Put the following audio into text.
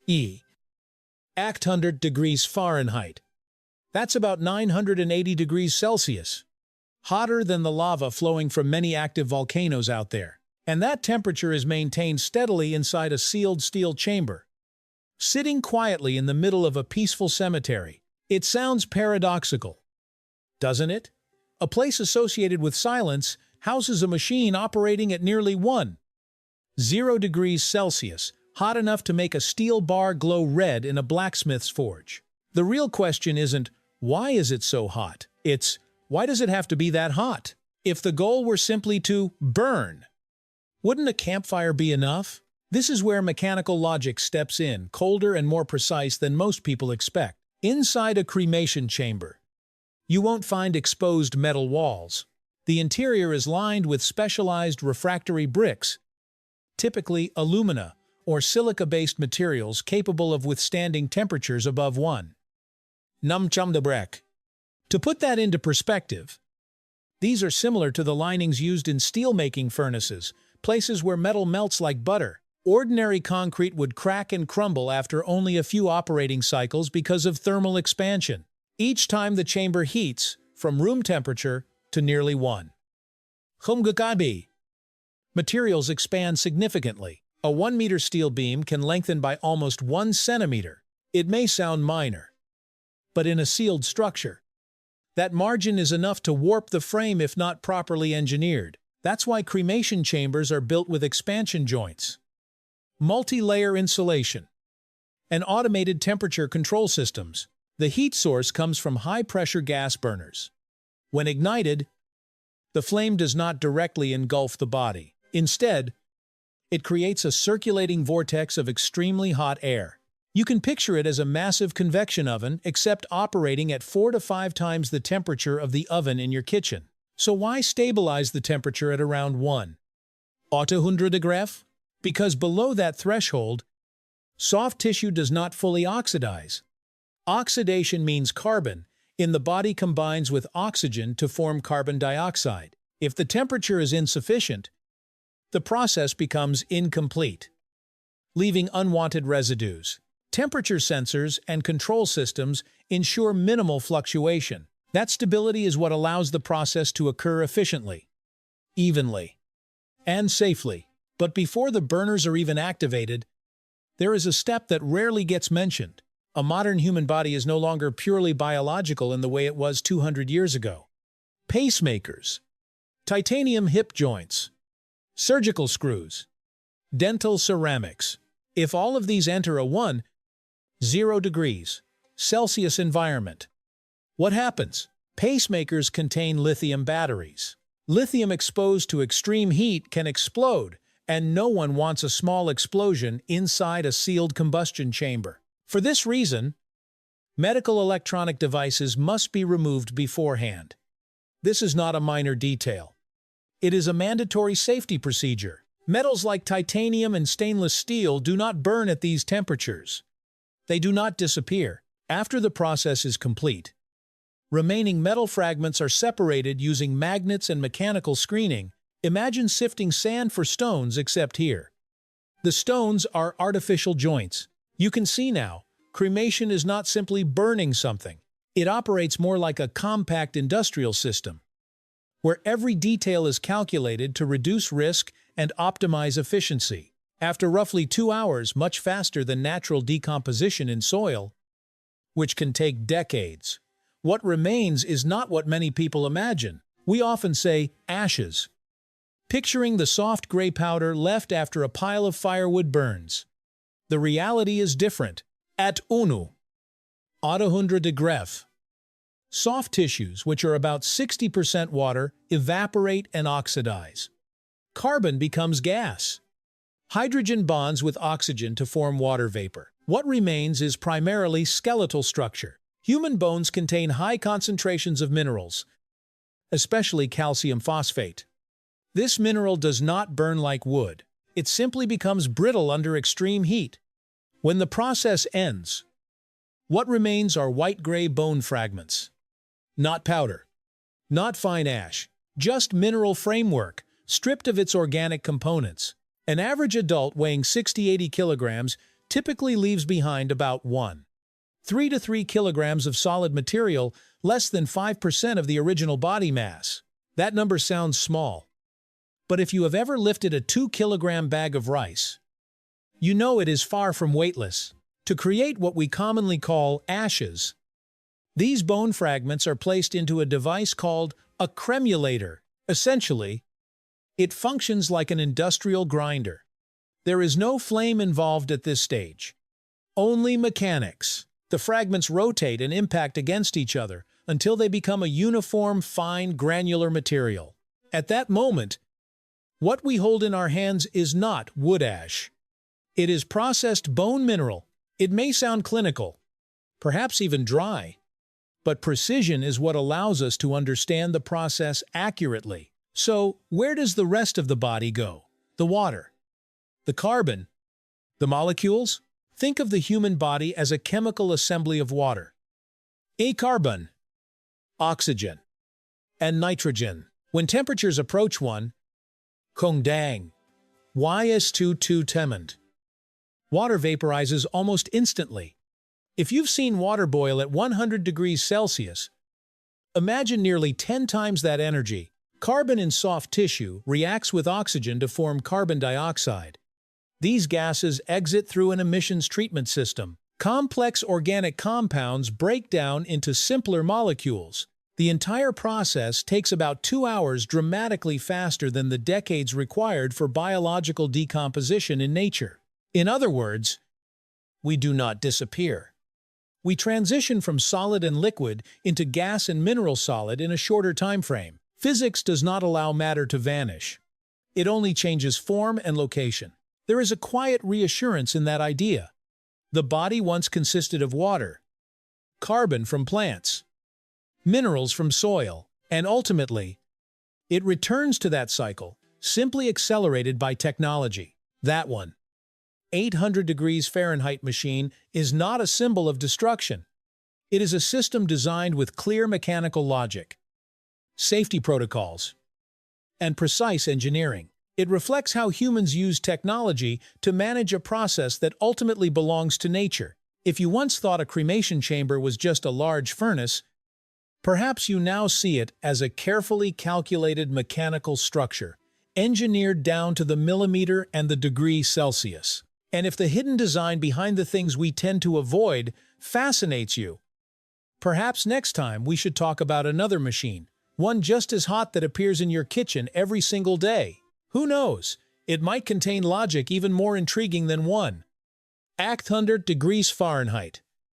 E. 800 degrees Fahrenheit. That's about 980 degrees Celsius. Hotter than the lava flowing from many active volcanoes out there. And that temperature is maintained steadily inside a sealed steel chamber. Sitting quietly in the middle of a peaceful cemetery. It sounds paradoxical, doesn't it? A place associated with silence houses a machine operating at nearly 10 degrees Celsius, hot enough to make a steel bar glow red in a blacksmith's forge. The real question isn't, why is it so hot? It's, why does it have to be that hot? If the goal were simply to burn, wouldn't a campfire be enough? This is where mechanical logic steps in, colder and more precise than most people expect. Inside a cremation chamber, you won't find exposed metal walls. The interior is lined with specialized refractory bricks, typically alumina or silica-based materials capable of withstanding temperatures above 1 degree. To put that into perspective, these are similar to the linings used in steel-making furnaces, places where metal melts like butter. Ordinary concrete would crack and crumble after only a few operating cycles because of thermal expansion. Each time the chamber heats, from room temperature to nearly 1 degree, materials expand significantly. A 1-meter steel beam can lengthen by almost 1 centimeter. It may sound minor, but in a sealed structure, that margin is enough to warp the frame if not properly engineered. That's why cremation chambers are built with expansion joints, multi-layer insulation, and automated temperature control systems. The heat source comes from high-pressure gas burners. When ignited, the flame does not directly engulf the body. Instead, it creates a circulating vortex of extremely hot air. You can picture it as a massive convection oven, except operating at 4 to 5 times the temperature of the oven in your kitchen. So why stabilize the temperature at around 100 degrees? Because below that threshold, soft tissue does not fully oxidize. Oxidation means carbon in the body combines with oxygen to form carbon dioxide. If the temperature is insufficient, the process becomes incomplete, leaving unwanted residues. Temperature sensors and control systems ensure minimal fluctuation. That stability is what allows the process to occur efficiently, evenly, and safely. But before the burners are even activated, there is a step that rarely gets mentioned. A modern human body is no longer purely biological in the way it was 200 years ago. Pacemakers, titanium hip joints, surgical screws, dental ceramics. If all of these enter a 10 degrees Celsius environment, what happens? Pacemakers contain lithium batteries. Lithium exposed to extreme heat can explode, and no one wants a small explosion inside a sealed combustion chamber. For this reason, medical electronic devices must be removed beforehand. This is not a minor detail. It is a mandatory safety procedure. Metals like titanium and stainless steel do not burn at these temperatures. They do not disappear. After the process is complete, remaining metal fragments are separated using magnets and mechanical screening. Imagine sifting sand for stones, except here. The stones are artificial joints. You can see now, cremation is not simply burning something. It operates more like a compact industrial system, where every detail is calculated to reduce risk and optimize efficiency. After roughly 2 hours, much faster than natural decomposition in soil, which can take decades, what remains is not what many people imagine. We often say ashes, picturing the soft gray powder left after a pile of firewood burns. The reality is different. At 100 degrees, soft tissues, which are about 60% water, evaporate and oxidize. Carbon becomes gas. Hydrogen bonds with oxygen to form water vapor. What remains is primarily skeletal structure. Human bones contain high concentrations of minerals, especially calcium phosphate. This mineral does not burn like wood. It simply becomes brittle under extreme heat. When the process ends, what remains are white-gray bone fragments. Not powder, not fine ash, just mineral framework, stripped of its organic components. An average adult weighing 60–80 kilograms typically leaves behind about 3 to 3 kilograms of solid material, less than 5% of the original body mass. That number sounds small. But if you have ever lifted a 2-kilogram bag of rice, you know it is far from weightless. To create what we commonly call ashes, these bone fragments are placed into a device called a cremulator. Essentially, it functions like an industrial grinder. There is no flame involved at this stage, only mechanics. The fragments rotate and impact against each other until they become a uniform, fine, granular material. At that moment, what we hold in our hands is not wood ash. It is processed bone mineral. It may sound clinical, perhaps even dry, but precision is what allows us to understand the process accurately. So, where does the rest of the body go? The water, the carbon, the molecules? Think of the human body as a chemical assembly of water. Carbon, oxygen, and nitrogen. When temperatures approach 1, Kong Dang, Ys22 Temend, water vaporizes almost instantly. If you've seen water boil at 100 degrees Celsius, imagine nearly 10 times that energy. Carbon in soft tissue reacts with oxygen to form carbon dioxide. These gases exit through an emissions treatment system. Complex organic compounds break down into simpler molecules. The entire process takes about 2 hours, dramatically faster than the decades required for biological decomposition in nature. In other words, we do not disappear. We transition from solid and liquid into gas and mineral solid in a shorter time frame. Physics does not allow matter to vanish. It only changes form and location. There is a quiet reassurance in that idea. The body once consisted of water, carbon from plants, minerals from soil, and ultimately, it returns to that cycle, simply accelerated by technology. That 800 degrees Fahrenheit machine is not a symbol of destruction. It is a system designed with clear mechanical logic, safety protocols, and precise engineering. It reflects how humans use technology to manage a process that ultimately belongs to nature. If you once thought a cremation chamber was just a large furnace, perhaps you now see it as a carefully calculated mechanical structure, engineered down to the millimeter and the degree Celsius. And if the hidden design behind the things we tend to avoid fascinates you, perhaps next time we should talk about another machine, one just as hot that appears in your kitchen every single day. Who knows? It might contain logic even more intriguing than 100 degrees Fahrenheit.